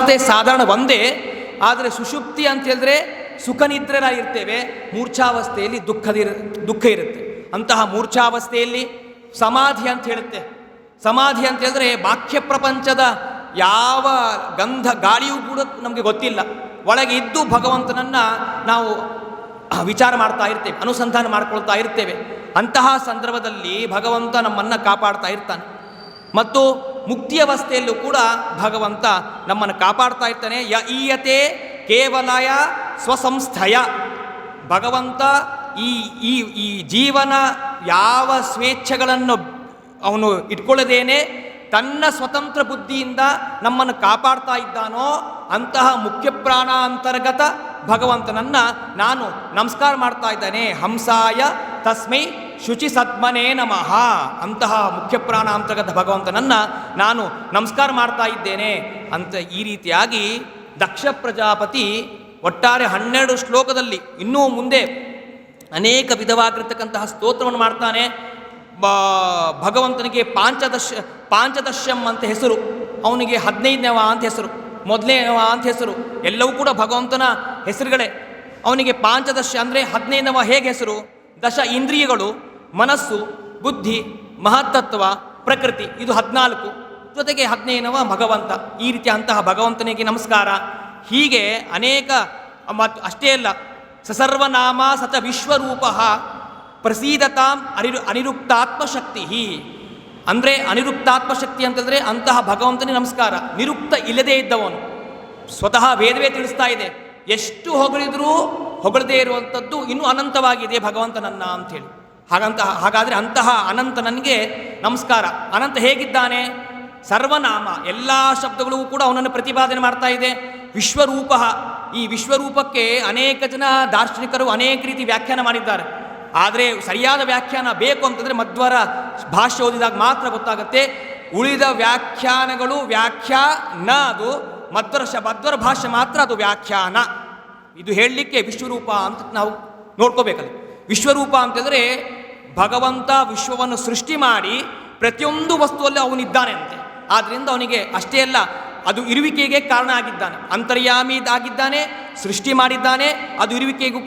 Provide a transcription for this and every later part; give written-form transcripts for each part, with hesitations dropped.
ಅವಸ್ಥೆ ಸಾಧಾರಣ ಒಂದೇ. ಆದರೆ ಸುಷುಪ್ತಿ ಅಂತ ಹೇಳಿದ್ರೆ ಸುಖನಿದ್ರರಾಗಿರ್ತೇವೆ, ಮೂರ್ಛಾವಸ್ಥೆಯಲ್ಲಿ ದುಃಖ ಇರುತ್ತೆ. ಅಂತಹ ಮೂರ್ಛಾವಸ್ಥೆಯಲ್ಲಿ ಸಮಾಧಿ ಅಂತ ಹೇಳುತ್ತೆ. ಸಮಾಧಿ ಅಂತ ಹೇಳಿದ್ರೆ ಬಾಹ್ಯ ಪ್ರಪಂಚದ ಯಾವ ಗಂಧ ಗಾಳಿಯೂ ಕೂಡ ನಮಗೆ ಗೊತ್ತಿಲ್ಲ, ಒಳಗೆ ಇದ್ದು ಭಗವಂತನನ್ನು ನಾವು ವಿಚಾರ ಮಾಡ್ತಾ ಇರ್ತೇವೆ, ಅನುಸಂಧಾನ ಮಾಡ್ಕೊಳ್ತಾ ಇರ್ತೇವೆ. ಅಂತಹ ಸಂದರ್ಭದಲ್ಲಿ ಭಗವಂತ ನಮ್ಮನ್ನು ಕಾಪಾಡ್ತಾ ಇರ್ತಾನೆ. ಮತ್ತು ಮುಕ್ತಿಯವಸ್ಥೆಯಲ್ಲೂ ಕೂಡ ಭಗವಂತ ನಮ್ಮನ್ನು ಕಾಪಾಡ್ತಾ ಇರ್ತಾನೆ. ಯ ಈಯತೆ ಕೇವಲಯ ಸ್ವಸಂಸ್ಥಯ. ಭಗವಂತ ಈ ಈ ಈ ಜೀವನ ಯಾವ ಸ್ವೇಚ್ಛೆಗಳನ್ನು ಅವನು ಇಟ್ಕೊಳ್ಳದೇನೆ ತನ್ನ ಸ್ವತಂತ್ರ ಬುದ್ಧಿಯಿಂದ ನಮ್ಮನ್ನು ಕಾಪಾಡ್ತಾ ಇದ್ದಾನೋ ಅಂತಹ ಮುಖ್ಯ ಪ್ರಾಣಾಂತರ್ಗತ ಭಗವಂತನನ್ನು ನಾನು ನಮಸ್ಕಾರ ಮಾಡ್ತಾ ಇದ್ದಾನೆ. ಹಂಸಾಯ ತಸ್ಮೈ ಶುಚಿ ಸದ್ಮನೇ ನಮಃ. ಅಂತಹ ಮುಖ್ಯ ಪ್ರಾಣಾಂತರ್ಗತ ಭಗವಂತನನ್ನು ನಾನು ನಮಸ್ಕಾರ ಮಾಡ್ತಾ ಇದ್ದೇನೆ ಅಂತ ಈ ರೀತಿಯಾಗಿ ದಕ್ಷ ಪ್ರಜಾಪತಿ ಒಟ್ಟಾರೆ 12 ಶ್ಲೋಕದಲ್ಲಿ ಇನ್ನೂ ಮುಂದೆ ಅನೇಕ ವಿಧವಾಗಿರ್ತಕ್ಕಂತಹ ಸ್ತೋತ್ರವನ್ನು ಮಾಡ್ತಾನೆ. ಭಗವಂತನಿಗೆ ಪಾಂಚದಶ್ಯಂ ಅಂತ ಹೆಸರು, ಅವನಿಗೆ 15ನೇವ ಅಂತ ಹೆಸರು, ಮೊದಲನೇವ ಅಂತ ಹೆಸರು, ಎಲ್ಲವೂ ಕೂಡ ಭಗವಂತನ ಹೆಸರುಗಳೇ. ಅವನಿಗೆ ಪಾಂಚದಶ ಅಂದರೆ 15ನೇವ ಹೇಗೆ ಹೆಸರು? ದಶ ಇಂದ್ರಿಯಗಳು, ಮನಸ್ಸು, ಬುದ್ಧಿ, ಮಹತ್ತತ್ವ, ಪ್ರಕೃತಿ, ಇದು 14, ಜೊತೆಗೆ 15ನೇವ ಭಗವಂತ. ಈ ರೀತಿ ಅಂತಹ ಭಗವಂತನಿಗೆ ನಮಸ್ಕಾರ. ಹೀಗೆ ಅನೇಕ, ಮತ್ತು ಅಷ್ಟೇ ಅಲ್ಲ, ಸಸರ್ವನಾಮ ಸಚ ವಿಶ್ವರೂಪ ಪ್ರಸೀದತಾಂ ಅನಿರುಕ್ತಾತ್ಮಶಕ್ತಿ. ಅಂದರೆ ಅನಿರುಕ್ತಾತ್ಮಶಕ್ತಿ ಅಂತಂದರೆ ಅಂತಹ ಭಗವಂತನಿಗೆ ನಮಸ್ಕಾರ. ನಿರುಕ್ತ ಇಲ್ಲದೇ ಇದ್ದವನು, ಸ್ವತಃ ವೇದವೇ ತಿಳಿಸ್ತಾ ಇದೆ, ಎಷ್ಟು ಹೊಗಳಿದ್ರೂ ಹೊಗಳದೇ ಇರುವಂಥದ್ದು ಇನ್ನೂ ಅನಂತವಾಗಿದೆ ಭಗವಂತನನ್ನ ಅಂಥೇಳಿ. ಹಾಗಾದರೆ ಅಂತಹ ಅನಂತನಿಗೆ ನಮಸ್ಕಾರ. ಅನಂತ ಹೇಗಿದ್ದಾನೆ? ಸರ್ವನಾಮ, ಎಲ್ಲ ಶಬ್ದಗಳು ಕೂಡ ಅವನನ್ನು ಪ್ರತಿಪಾದನೆ ಮಾಡ್ತಾ ಇದೆ. ವಿಶ್ವರೂಪ, ಈ ವಿಶ್ವರೂಪಕ್ಕೆ ಅನೇಕ ಜನ ದಾರ್ಶನಿಕರು ಅನೇಕ ರೀತಿ ವ್ಯಾಖ್ಯಾನ ಮಾಡಿದ್ದಾರೆ. ಆದರೆ ಸರಿಯಾದ ವ್ಯಾಖ್ಯಾನ ಬೇಕು ಅಂತಂದರೆ ಮಧ್ವರ ಭಾಷ್ಯ ಓದಿದಾಗ ಮಾತ್ರ ಗೊತ್ತಾಗುತ್ತೆ. ಉಳಿದ ವ್ಯಾಖ್ಯಾನಗಳು ವ್ಯಾಖ್ಯಾನ, ಅದು ಮಧ್ವರ ಭಾಷ್ಯ ಮಾತ್ರ ಅದು ವ್ಯಾಖ್ಯಾನ. ಇದು ಹೇಳಲಿಕ್ಕೆ ವಿಶ್ವರೂಪ ಅಂತ ನಾವು ನೋಡ್ಕೋಬೇಕಲ್ಲ. ವಿಶ್ವರೂಪ ಅಂತಂದರೆ ಭಗವಂತ ವಿಶ್ವವನ್ನು ಸೃಷ್ಟಿ ಮಾಡಿ ಪ್ರತಿಯೊಂದು ವಸ್ತುವಲ್ಲೂ ಅವನಿದ್ದಾನೆ ಅಂತೆ. ಆದ್ದರಿಂದ ಅವನಿಗೆ ಅಷ್ಟೇ ಅಲ್ಲ, ಅದು ಇರುವಿಕೆಗೆ ಕಾರಣ ಆಗಿದ್ದಾನೆ, ಅಂತರ್ಯಾಮಿ ಆಗಿದ್ದಾನೆ, ಸೃಷ್ಟಿ ಮಾಡಿದ್ದಾನೆ, ಅದು ಇರುವಿಕೆಗೂ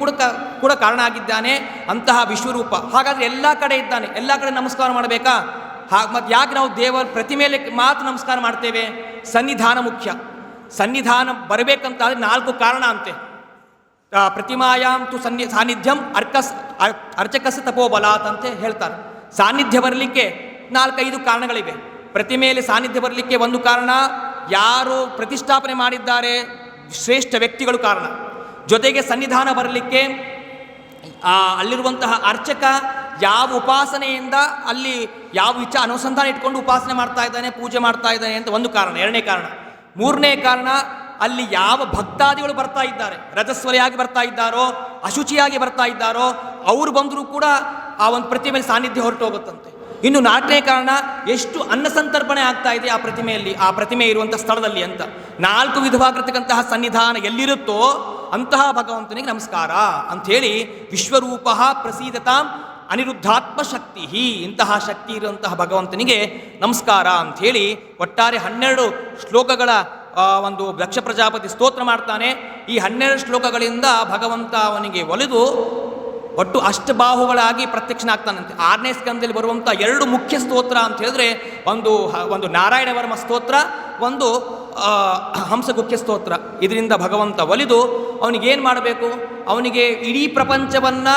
ಕೂಡ ಕಾರಣ ಆಗಿದ್ದಾನೆ. ಅಂತಹ ವಿಶ್ವರೂಪ. ಹಾಗಾದರೆ ಎಲ್ಲ ಕಡೆ ಇದ್ದಾನೆ, ಎಲ್ಲ ಕಡೆ ನಮಸ್ಕಾರ ಮಾಡಬೇಕಾ? ಮತ್ತು ಯಾಕೆ ನಾವು ದೇವರ ಪ್ರತಿಮೆಯಲ್ಲಿ ಮಾತ್ರ ನಮಸ್ಕಾರ ಮಾಡ್ತೇವೆ? ಸನ್ನಿಧಾನ ಮುಖ್ಯ. ಸನ್ನಿಧಾನ ಬರಬೇಕಂತಾದರೆ 4 ಕಾರಣ ಅಂತೆ. ಪ್ರತಿಮಾಯಾಂ ತು ಸಾನ್ನಿಧ್ಯಂ ಅರ್ಚಕಸ್ ತಪೋಬಲಾತ್ ಅಂತ ಹೇಳ್ತಾರೆ. ಸಾನ್ನಿಧ್ಯ ಬರಲಿಕ್ಕೆ 4-5 ಕಾರಣಗಳಿವೆ. ಪ್ರತಿಮೆಯಲ್ಲಿ ಸಾನ್ನಿಧ್ಯ ಬರಲಿಕ್ಕೆ ಒಂದು ಕಾರಣ, ಯಾರು ಪ್ರತಿಷ್ಠಾಪನೆ ಮಾಡಿದ್ದಾರೆ ಶ್ರೇಷ್ಠ ವ್ಯಕ್ತಿಗಳು ಕಾರಣ. ಜೊತೆಗೆ ಸನ್ನಿಧಾನ ಬರಲಿಕ್ಕೆ ಅಲ್ಲಿರುವಂತಹ ಅರ್ಚಕ ಯಾವ ಉಪಾಸನೆಯಿಂದ ಅಲ್ಲಿ ಯಾವ ಅನುಸಂಧಾನ ಇಟ್ಕೊಂಡು ಉಪಾಸನೆ ಮಾಡ್ತಾ ಇದ್ದಾನೆ, ಪೂಜೆ ಮಾಡ್ತಾ ಇದ್ದಾನೆ ಅಂತ ಒಂದು ಕಾರಣ. 2ನೇ ಕಾರಣ. 3ನೇ ಕಾರಣ, ಅಲ್ಲಿ ಯಾವ ಭಕ್ತಾದಿಗಳು ಬರ್ತಾ ಇದ್ದಾರೆ, ರಜಸ್ವಲಿಯಾಗಿ ಬರ್ತಾ ಇದ್ದಾರೋ, ಅಶುಚಿಯಾಗಿ ಬರ್ತಾ ಇದ್ದಾರೋ, ಅವರು ಬಂದರೂ ಕೂಡ ಆ ಒಂದು ಪ್ರತಿಮೆಯಲ್ಲಿ ಸಾನ್ನಿಧ್ಯ ಹೊರಟು ಹೋಗುತ್ತಂತೆ. ಇನ್ನು 4ನೇ ಕಾರಣ, ಎಷ್ಟು ಅನ್ನ ಸಂತರ್ಪಣೆ ಆಗ್ತಾ ಇದೆ ಆ ಪ್ರತಿಮೆಯಲ್ಲಿ, ಆ ಪ್ರತಿಮೆ ಇರುವಂಥ ಸ್ಥಳದಲ್ಲಿ ಅಂತ. 4 ವಿಧವಾಗಿರ್ತಕ್ಕಂತಹ ಸನ್ನಿಧಾನ ಎಲ್ಲಿರುತ್ತೋ ಅಂತಹ ಭಗವಂತನಿಗೆ ನಮಸ್ಕಾರ ಅಂಥೇಳಿ ವಿಶ್ವರೂಪ ಪ್ರಸೀದತಾಂ ಅನಿರುದ್ಧಾತ್ಮ ಶಕ್ತಿ. ಇಂತಹ ಶಕ್ತಿ ಇರುವಂತಹ ಭಗವಂತನಿಗೆ ನಮಸ್ಕಾರ ಅಂಥೇಳಿ ಒಟ್ಟಾರೆ 12 ಶ್ಲೋಕಗಳ ಒಂದು ದಕ್ಷ ಪ್ರಜಾಪತಿ ಸ್ತೋತ್ರ ಮಾಡ್ತಾನೆ. ಈ 12 ಶ್ಲೋಕಗಳಿಂದ ಭಗವಂತ ಅವನಿಗೆ ಒಲಿದು ಒಟ್ಟು ಅಷ್ಟಬಾಹುಗಳಾಗಿ ಪ್ರತ್ಯಕ್ಷನಾಗ್ತಾನಂತೆ. 6ನೇ ಸ್ಕಂದದಲ್ಲಿ ಬರುವಂಥ 2 ಮುಖ್ಯ ಸ್ತೋತ್ರ ಅಂತ ಹೇಳಿದ್ರೆ ಒಂದು ನಾರಾಯಣ ವರ್ಮ ಸ್ತೋತ್ರ, ಒಂದು ಹಂಸಗುಖ್ಯ ಸ್ತೋತ್ರ. ಇದರಿಂದ ಭಗವಂತ ಒಲಿದು ಅವನಿಗೇನು ಮಾಡಬೇಕು? ಅವನಿಗೆ ಇಡೀ ಪ್ರಪಂಚವನ್ನು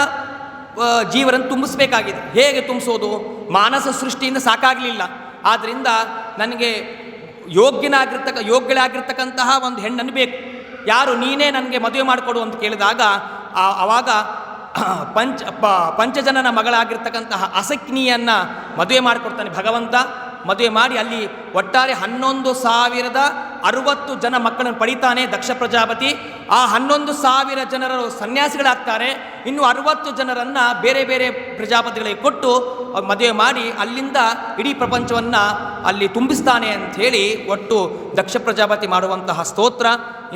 ಜೀವನನ್ನು ತುಂಬಿಸ್ಬೇಕಾಗಿದೆ. ಹೇಗೆ ತುಂಬಿಸೋದು? ಮಾನಸ ಸೃಷ್ಟಿಯಿಂದ ಸಾಕಾಗಲಿಲ್ಲ. ಆದ್ದರಿಂದ ನನಗೆ ಯೋಗ್ಯಳಾಗಿರ್ತಕ್ಕಂತಹ ಒಂದು ಹೆಣ್ಣನ್ನು ಬೇಕು. ಯಾರು? ನೀನೇ ನನಗೆ ಮದುವೆ ಮಾಡಿಕೊಡು ಅಂತ ಕೇಳಿದಾಗ ಆವಾಗ ಪಂಚಜನನ ಮಗಳಾಗಿರ್ತಕ್ಕಂತಹ ಅಸಕ್ನಿಯನ್ನು ಮದುವೆ ಮಾಡಿಕೊಡ್ತಾನೆ ಭಗವಂತ. ಮದುವೆ ಮಾಡಿ ಅಲ್ಲಿ ಒಟ್ಟಾರೆ 11,060 ಜನ ಮಕ್ಕಳನ್ನು ಪಡಿತಾನೆ ದಕ್ಷ ಪ್ರಜಾಪತಿ. ಆ 11,000 ಜನರು ಸನ್ಯಾಸಿಗಳಾಗ್ತಾರೆ. ಇನ್ನು 60 ಜನರನ್ನು ಬೇರೆ ಬೇರೆ ಪ್ರಜಾಪತಿಗಳಿಗೆ ಕೊಟ್ಟು ಮದುವೆ ಮಾಡಿ ಅಲ್ಲಿಂದ ಇಡೀ ಪ್ರಪಂಚವನ್ನು ಅಲ್ಲಿ ತುಂಬಿಸ್ತಾನೆ ಅಂಥೇಳಿ ಒಟ್ಟು ದಕ್ಷ ಪ್ರಜಾಪತಿ ಮಾಡುವಂತಹ ಸ್ತೋತ್ರ.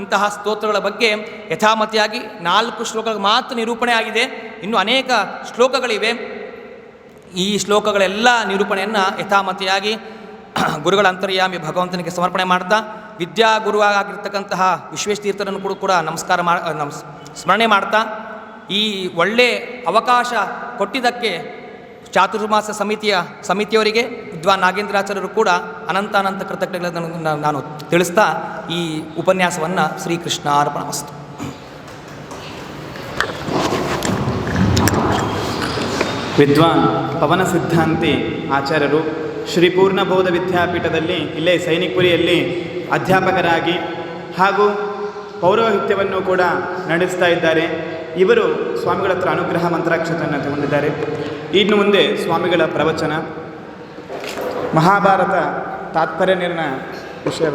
ಇಂತಹ ಸ್ತೋತ್ರಗಳ ಬಗ್ಗೆ ಯಥಾಮತಿಯಾಗಿ 4 ಶ್ಲೋಕಗಳು ಮಾತ್ರ ನಿರೂಪಣೆ ಆಗಿದೆ. ಇನ್ನು ಅನೇಕ ಶ್ಲೋಕಗಳಿವೆ. ಈ ಶ್ಲೋಕಗಳೆಲ್ಲ ನಿರೂಪಣೆಯನ್ನು ಯಥಾಮತಿಯಾಗಿ ಗುರುಗಳ ಅಂತರ್ಯಾಮಿ ಭಗವಂತನಿಗೆ ಸಮರ್ಪಣೆ ಮಾಡ್ತಾ ವಿದ್ಯಾಗುರುವಾಗಿರ್ತಕ್ಕಂತಹ ವಿಶ್ವೇಶತೀರ್ಥರನ್ನು ಕೂಡ ಸ್ಮರಣೆ ಮಾಡ್ತಾ ಈ ಒಳ್ಳೆ ಅವಕಾಶ ಕೊಟ್ಟಿದ್ದಕ್ಕೆ ಚಾತುರ್ಮಾಸ ಸಮಿತಿಯವರಿಗೆ ವಿದ್ವಾನ್ ನಾಗೇಂದ್ರಾಚಾರ್ಯರು ಕೂಡ ಅನಂತ ಕೃತಜ್ಞತೆಗಳನ್ನು ನಾನು ತಿಳಿಸ್ತಾ ಈ ಉಪನ್ಯಾಸವನ್ನು ಶ್ರೀಕೃಷ್ಣ ಅರ್ಪಣಮಸ್ತು. ವಿದ್ವಾನ್ ಪವನ ಸಿದ್ಧಾಂತಿ ಆಚಾರ್ಯರು ಶ್ರೀ ಪೂರ್ಣಬೋಧ ವಿದ್ಯಾಪೀಠದಲ್ಲಿ ಇಲ್ಲೇ ಸೈನಿಕಪುರಿಯಲ್ಲಿ ಅಧ್ಯಾಪಕರಾಗಿ ಹಾಗೂ ಪೌರೋಹಿತ್ಯವನ್ನು ಕೂಡ ನಡೆಸ್ತಾ ಇದ್ದಾರೆ. ಇವರು ಸ್ವಾಮಿಗಳ ಹತ್ರ ಅನುಗ್ರಹ ಮಂತ್ರಾಕ್ಷತೆಯನ್ನು ತಗೊಂಡಿದ್ದಾರೆ. ಇನ್ನು ಮುಂದೆ ಸ್ವಾಮಿಗಳ ಪ್ರವಚನ ಮಹಾಭಾರತ ತಾತ್ಪರ್ಯ ನಿರ್ಣಯ ವಿಷಯ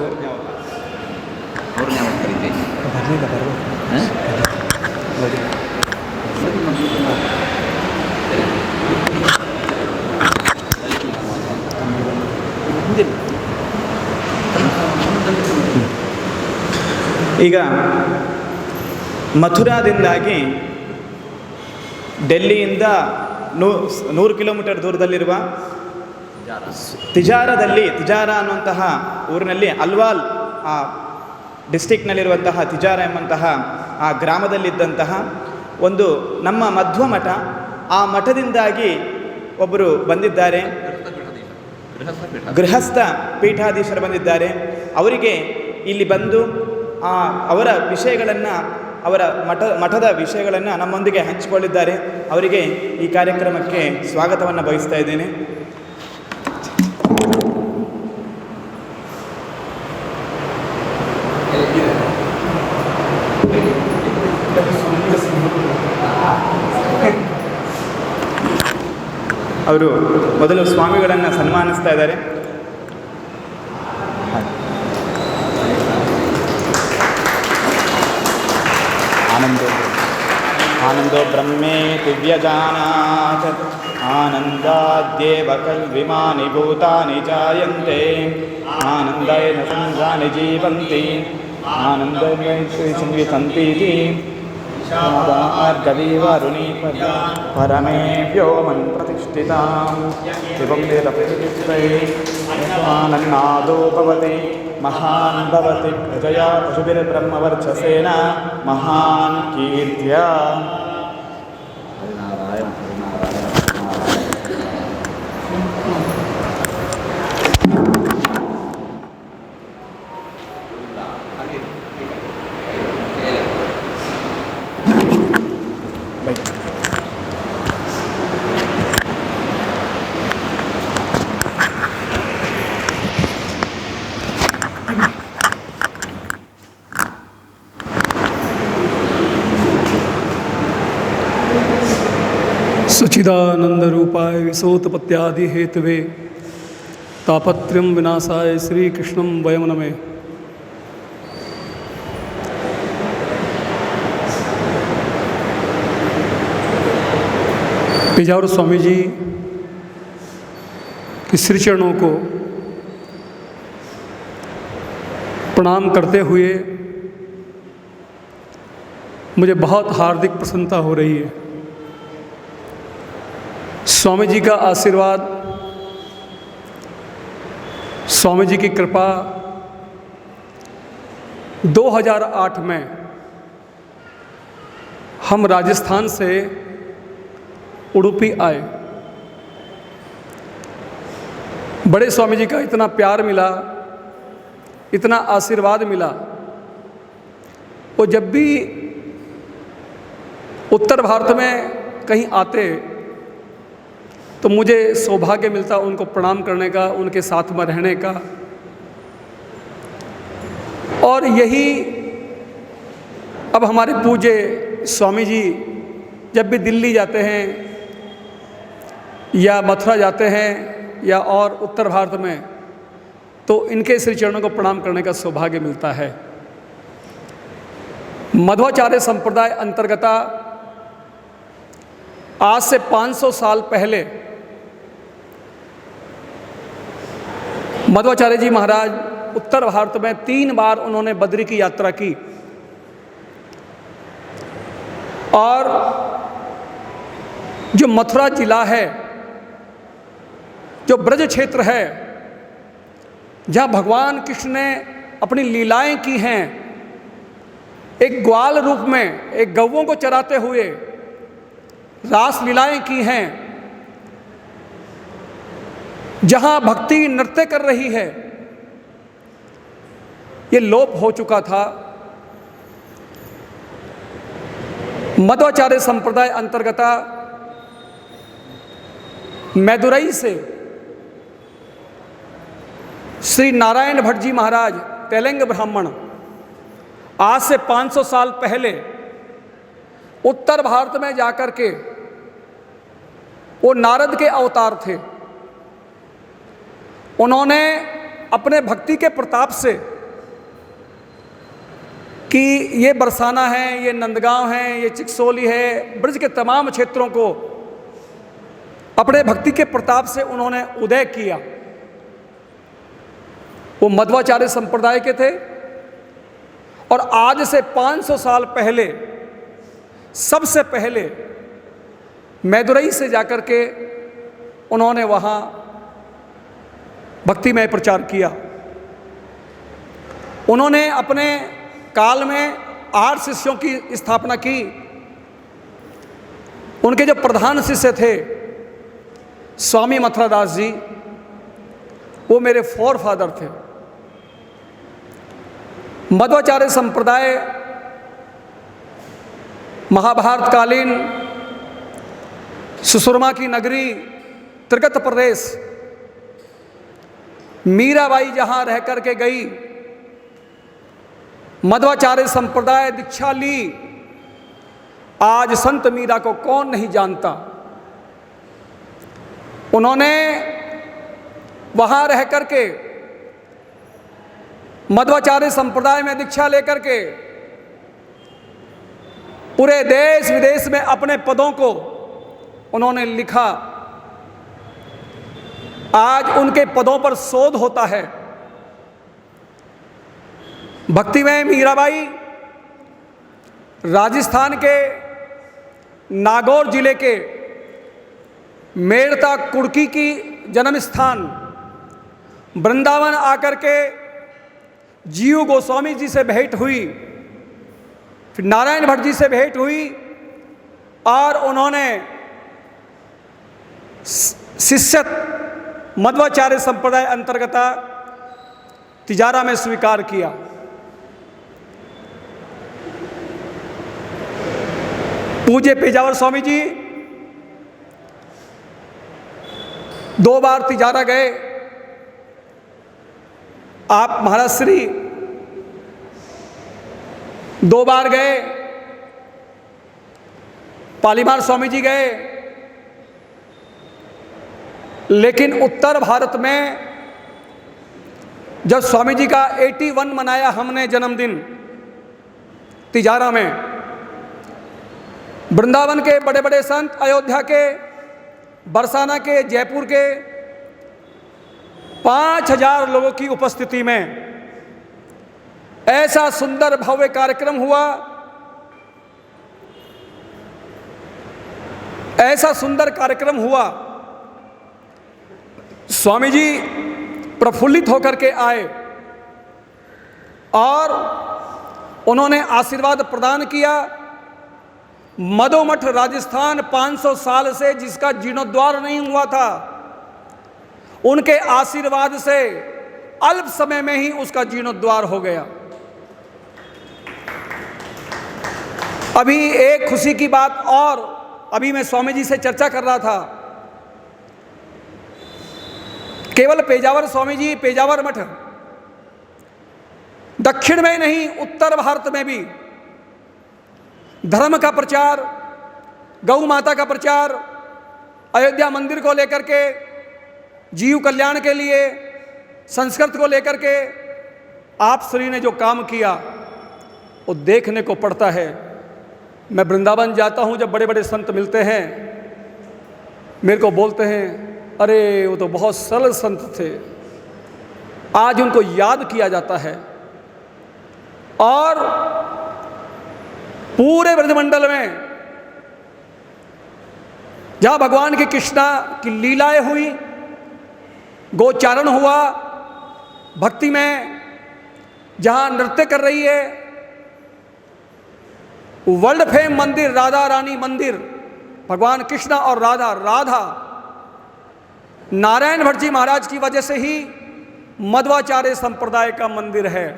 ಈಗ ಮಥುರಾದಿಂದಾಗಿ ಡೆಲ್ಲಿಯಿಂದ 100 ಕಿಲೋಮೀಟರ್ ದೂರದಲ್ಲಿರುವ ತಿಜಾರ ಅನ್ನುವಂತಹ ಊರಿನಲ್ಲಿ ಅಲ್ವಾಲ್ ಡಿಸ್ಟಿಕ್ನಲ್ಲಿರುವಂತಹ ತಿಜಾರ ಎಂಬಂತಹ ಆ ಗ್ರಾಮದಲ್ಲಿದ್ದಂತಹ ಒಂದು ನಮ್ಮ ಮಧ್ವ ಮಠ, ಆ ಮಠದಿಂದಾಗಿ ಒಬ್ಬರು ಬಂದಿದ್ದಾರೆ, ಗೃಹಸ್ಥ ಪೀಠಾಧೀಶರು ಬಂದಿದ್ದಾರೆ. ಅವರಿಗೆ ಇಲ್ಲಿ ಬಂದು ಅವರ ವಿಷಯಗಳನ್ನು, ಅವರ ಮಠದ ವಿಷಯಗಳನ್ನು ನಮ್ಮೊಂದಿಗೆ ಹಂಚಿಕೊಂಡಿದ್ದಾರೆ. ಅವರಿಗೆ ಈ ಕಾರ್ಯಕ್ರಮಕ್ಕೆ ಸ್ವಾಗತವನ್ನು ಬಯಸ್ತಾ ಇದ್ದೇನೆ. ಅವರು ಮೊದಲು ಸ್ವಾಮಿಗಳನ್ನು ಸನ್ಮಾನಿಸ್ತಾ ಇದ್ದಾರೆ. ಆನಂದೋ ಬ್ರಹ್ಮೇ ದಿವ್ಯಜಾನಾತ್ ಆನಂದಾದ್ಯೇವ ಕಲ್ವಿಮಾನಿ ಭೂತಾನಿ ಜಾಯಂತೆ ಆನಂದೇನ ಸಂಜಾನಿ ಜೀವಂತಿ ಆನಂದೇನ ಸಂತೀತಿ ಗವೀವರುಣಿ ಪರಮೇ ವ್ಯೋಮನ್ ಪ್ರತಿಷ್ಠಿತಾಂ ಶಿವಂ ವೇದಪ್ರತಿಷ್ಠೈನಾದೋ ಭವತಿ ಮಹಾನ್ ಭವತಿ ಪ್ರಜಯಾ ಪಶುಭಿರ್ಬ್ರಹ್ಮವರ್ಚಸೇನ ಮಹಾನ್ ಕೀರ್ತ್ಯ. सच्चिदानंद रूपाय विसोत्पत्त्यादि हेतवे तापत्रयं विनाशाय श्री कृष्णं वयं नमे. पेजावर स्वामी जी के श्री चरणों को प्रणाम करते हुए मुझे बहुत हार्दिक प्रसन्नता हो रही है. स्वामी जी का आशीर्वाद, स्वामी जी की कृपा 2008 में हम राजस्थान से उडुपी आए. बड़े स्वामी जी का इतना प्यार मिला, इतना आशीर्वाद मिला. वो जब भी उत्तर भारत में कहीं आते तो मुझे सौभाग्य मिलता उनको प्रणाम करने का, उनके साथ में रहने का. और यही अब हमारे पूज्य स्वामी जी जब भी दिल्ली जाते हैं या मथुरा जाते हैं या और उत्तर भारत में, तो इनके श्री चरणों को प्रणाम करने का सौभाग्य मिलता है. मध्वाचार्य संप्रदाय अंतर्गत आज से 500 साल पहले मध्वाचार्य जी महाराज उत्तर भारत में 3 बार उन्होंने बद्री की यात्रा की. और जो मथुरा जिला है, जो ब्रज क्षेत्र है, जहाँ भगवान कृष्ण ने अपनी लीलाएं की हैं, एक ग्वाल रूप में एक गौओं को चराते हुए रास लीलाएं की हैं, जहां भक्ति नृत्य कर रही है, ये लोप हो चुका था। मध्वाचार्य संप्रदाय अंतर्गत मैदुरई से श्री नारायण भट्ट जी महाराज तेलंग ब्राह्मण आज से 500 साल पहले उत्तर भारत में जाकर के, वो नारद के अवतार थे, उन्होंने अपने भक्ति के प्रताप से कि ये बरसाना है, ये नंदगांव है, ये चिकसोली है, ब्रज के तमाम क्षेत्रों को अपने भक्ति के प्रताप से उन्होंने उदय किया। वो मध्वाचार्य संप्रदाय के थे और आज से 500 साल पहले सबसे पहले मैदुरई से जाकर के उन्होंने वहाँ भक्तिमय प्रचार किया। उन्होंने अपने काल में 8 शिष्यों की स्थापना की। उनके जो प्रधान शिष्य थे स्वामी मथुरादास जी, वो मेरे फोर फादर थे। मध्वाचार्य संप्रदाय महाभारत कालीन सुशर्मा की नगरी त्रिगत प्रदेश, मीराबाई जहां रह करके गई, मध्वाचार्य संप्रदाय दीक्षा ली। आज संत मीरा को कौन नहीं जानता। उन्होंने वहां रह करके मध्वाचार्य संप्रदाय में दीक्षा लेकर के पूरे देश विदेश में अपने पदों को उन्होंने लिखा। आज उनके पदों पर शोध होता है। भक्तिमय मीराबाई राजस्थान के नागौर जिले के मेड़ता कुड़की की जन्म स्थान वृंदावन आकर के जीव गोस्वामी जी से भेंट हुई, फिर नारायण भट्ट जी से भेंट हुई और उन्होंने शिष्यत मध्वाचार्य संप्रदाय अंतर्गत तिजारा में स्वीकार किया। पूज्य पेजावर स्वामी जी 2 बार तिजारा गए। आप महाराज श्री 2 बार गए, पालीमार स्वामी जी गए, लेकिन उत्तर भारत में जब स्वामी जी का 81 मनाया हमने जन्मदिन तिजारा में, वृंदावन के बड़े बड़े संत, अयोध्या के, बरसाना के, जयपुर के 5000 लोगों की उपस्थिति में ऐसा सुंदर भव्य कार्यक्रम हुआ। ऐसा सुंदर कार्यक्रम हुआ। स्वामी जी प्रफुल्लित होकर के आए और उन्होंने आशीर्वाद प्रदान किया। मधोमठ राजस्थान 500 साल से जिसका जीर्णोद्वार नहीं हुआ था, उनके आशीर्वाद से अल्प समय में ही उसका जीर्णोद्वार हो गया। अभी एक खुशी की बात और, अभी मैं स्वामी जी से चर्चा कर रहा था, केवल पेजावर स्वामी जी, पेजावर मठ दक्षिण में नहीं, उत्तर भारत में भी धर्म का प्रचार, गौ माता का प्रचार, अयोध्या मंदिर को लेकर के, जीव कल्याण के लिए, संस्कृत को लेकर के आप श्री ने जो काम किया वो देखने को पड़ता है। मैं वृंदावन जाता हूँ, जब बड़े बड़े संत मिलते हैं मेरे को बोलते हैं, अरे वो तो बहुत सरल संत थे। आज उनको याद किया जाता है और पूरे ब्रजमंडल में जहाँ भगवान की कृष्णा की लीलाएं हुई, गोचारण हुआ, भक्ति में जहां नृत्य कर रही है, वर्ल्ड फेम मंदिर राधा रानी मंदिर, भगवान कृष्ण और राधा नारायण भट्ट जी महाराज की वजह से ही मध्वाचार्य संप्रदाय का मंदिर है।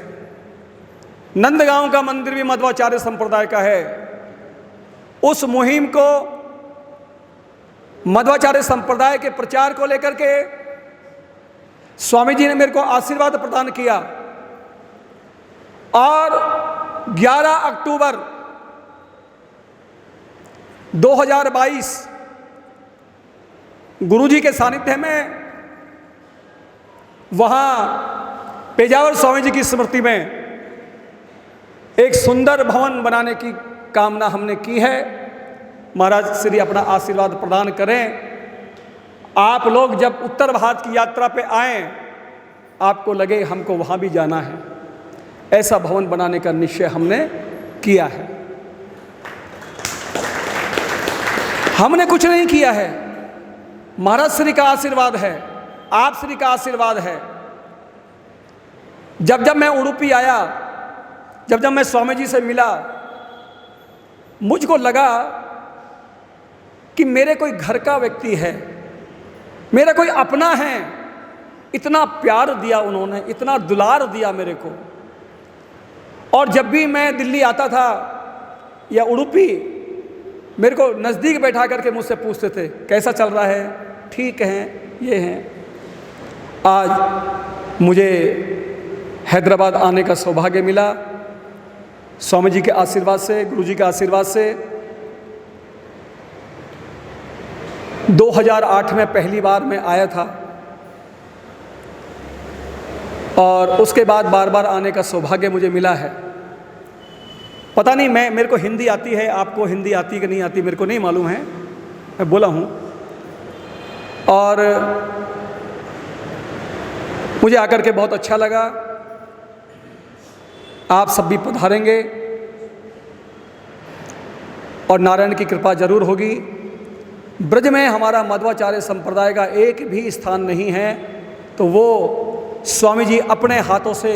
नंदगांव का मंदिर भी मध्वाचार्य संप्रदाय का है। उस मुहिम को, मध्वाचार्य संप्रदाय के प्रचार को लेकर के स्वामी जी ने मेरे को आशीर्वाद प्रदान किया और 11 अक्टूबर 2022 गुरुजी के सानिध्य में वहां पेजावर स्वामी जी की स्मृति में एक सुंदर भवन बनाने की कामना हमने की है। महाराज श्री अपना आशीर्वाद प्रदान करें। आप लोग जब उत्तर भारत की यात्रा पे आए, आपको लगे हमको वहाँ भी जाना है, ऐसा भवन बनाने का निश्चय हमने किया है। हमने कुछ नहीं किया है, महाराज श्री का आशीर्वाद है, आप श्री का आशीर्वाद है। जब जब मैं उडुपी आया, जब जब मैं स्वामी जी से मिला, मुझको लगा कि मेरे कोई घर का व्यक्ति है, मेरा कोई अपना है। इतना प्यार दिया उन्होंने, इतना दुलार दिया मेरे को। और जब भी मैं दिल्ली आता था या उडुपी, मेरे को नज़दीक बैठा करके मुझसे पूछते थे कैसा चल रहा है, ठीक हैं, ये हैं। आज मुझे हैदराबाद आने का सौभाग्य मिला स्वामी जी के आशीर्वाद से, गुरु जी के आशीर्वाद से। 2008 में पहली बार मैं आया था और उसके बाद बार बार आने का सौभाग्य मुझे मिला है। पता नहीं मेरे को हिंदी आती है, आपको हिंदी आती कि नहीं आती मेरे को नहीं मालूम है, मैं बोला हूँ। और मुझे आकर के बहुत अच्छा लगा। आप सब भी पधारेंगे और नारायण की कृपा जरूर होगी। ब्रज में हमारा मध्वाचार्य संप्रदाय का एक भी स्थान नहीं है, तो वो स्वामी जी अपने हाथों से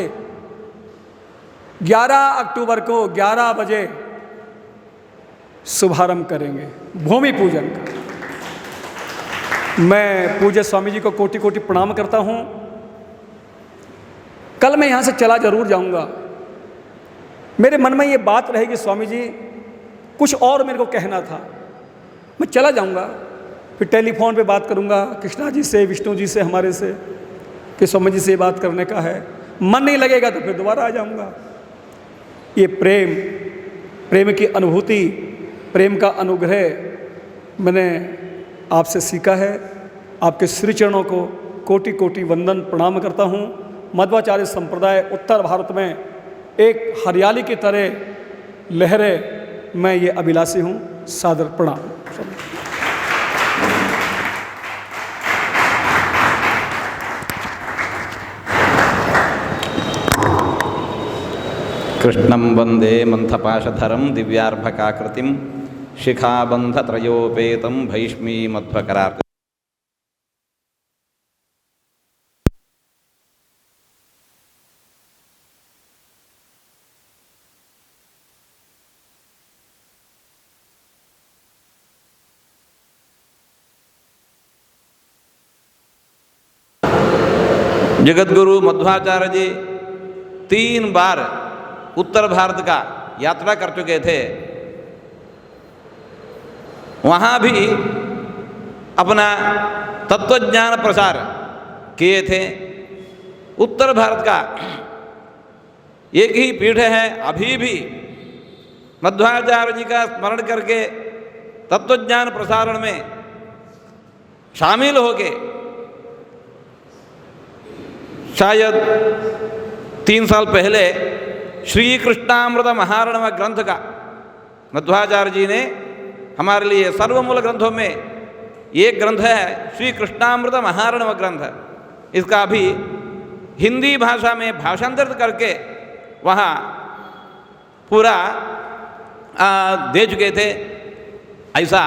11 अक्टूबर को 11 बजे शुभारंभ करेंगे भूमि पूजन का। मैं पूज्य स्वामी जी को कोटि कोटि प्रणाम करता हूँ। कल मैं यहाँ से चला जरूर जाऊँगा। मेरे मन में ये बात रहेगी, स्वामी जी कुछ और मेरे को कहना था, मैं चला जाऊँगा, फिर टेलीफोन पे बात करूँगा कृष्णा जी से, विष्णु जी से, हमारे से, कि स्वामी जी से बात करने का है। मन नहीं लगेगा तो फिर दोबारा आ जाऊँगा। ये प्रेम की अनुभूति, प्रेम का अनुग्रह मैंने आपसे सीखा है। आपके श्री चरणों को कोटि कोटि वंदन प्रणाम करता हूँ। मध्वाचार्य संप्रदाय उत्तर भारत में एक हरियाली की तरह लहरे, मैं ये अभिलाषी हूँ। सादर प्रणाम। कृष्णं वंदे मंथपाशधरं दिव्यार्भकाकृतिं शिखाबन्धत्रयोपेतं भैष्मीमध्वकरार्तिम्। जगतगुरु मध्वाचार्य जी 3 बार उत्तर भारत का यात्रा कर चुके थे। वहाँ भी अपना तत्वज्ञान प्रसार किए थे। उत्तर भारत का एक ही पीठ है, अभी भी मध्वाचार्य जी का स्मरण करके तत्वज्ञान प्रसारण में शामिल होके शायद 3 साल पहले श्री कृष्णामृत महारणव ग्रंथ का मध्वाचार्य जी ने हमारे लिए सर्वमूल ग्रंथों में एक ग्रंथ है श्री कृष्णामृत महारणव ग्रंथ। इसका भी हिंदी भाषा में भाषांतरित करके वहाँ पूरा दे चुके थे। ऐसा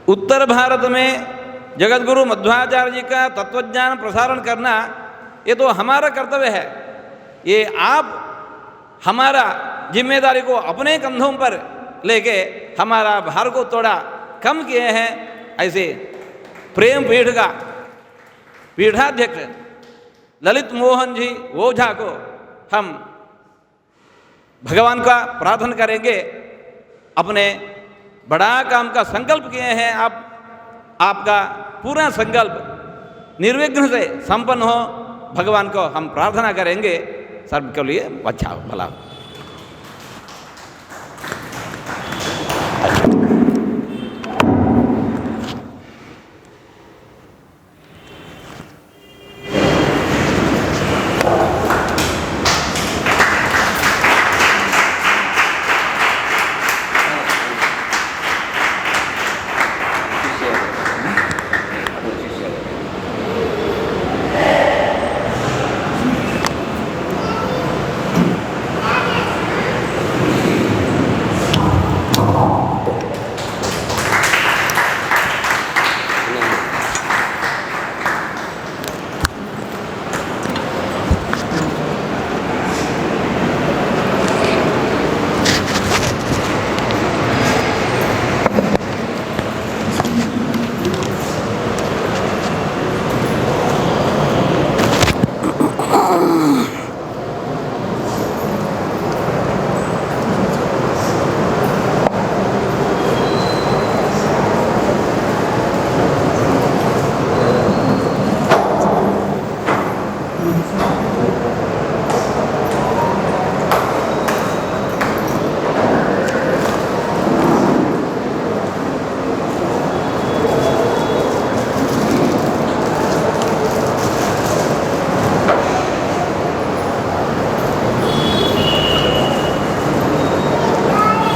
उत्तर भारत में जगतगुरु मध्वाचार्य जी का तत्वज्ञान प्रसारण करना, ये तो हमारा कर्तव्य है। ये आप हमारा जिम्मेदारी को अपने कंधों पर लेके हमारा भार को थोड़ा कम किए हैं। ऐसे प्रेम पीठ का पीठाध्यक्ष ललित मोहन जी ओझा को हम भगवान का प्रार्थना करेंगे। अपने बड़ा काम का संकल्प किए हैं आप, आपका पूरा संकल्प निर्विघ्न से संपन्न हो, भगवान को हम प्रार्थना करेंगे। सब के लिए अच्छा भला।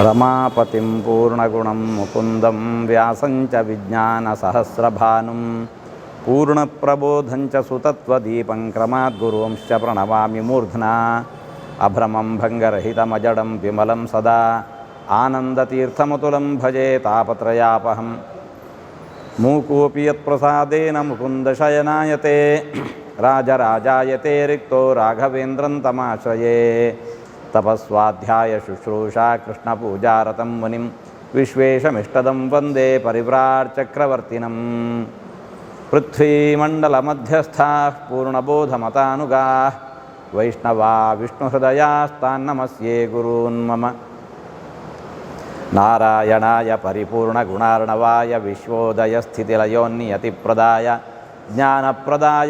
रमापतिं पूर्णगुणं मुकुन्दं व्यासं च विज्ञानसहस्रभानुं पूर्णप्रबोधं च सुतत्वदीपं क्रमाद्गुरुंश्च प्रणमामि मूर्ध्ना अभ्रमं भङ्गरहितमजडं विमलं सदा आनन्दतीर्थमतुलं भजे तापत्रयापहं मूकोऽपि यत्प्रसादेन मुकुन्दशयनायते राजराजायते रिक्तो राघवेन्द्रं तमाश्रये तपस्वाध्याय शुश्रूषा कृष्णपूजारतं मुनिं विश्वेशमिष्टदं वन्दे परिव्राट्चक्रवर्तिनं पृथ्वीमण्डलमध्यस्थाः पूर्णबोधमतानुगाः वैष्णवा विष्णुहृदयास्तान्नमस्ये गुरून् मम नारायणाय परिपूर्णगुणार्णवाय विश्वोदयस्थितिलयोन्नियतिप्रदाय ज्ञानप्रदाय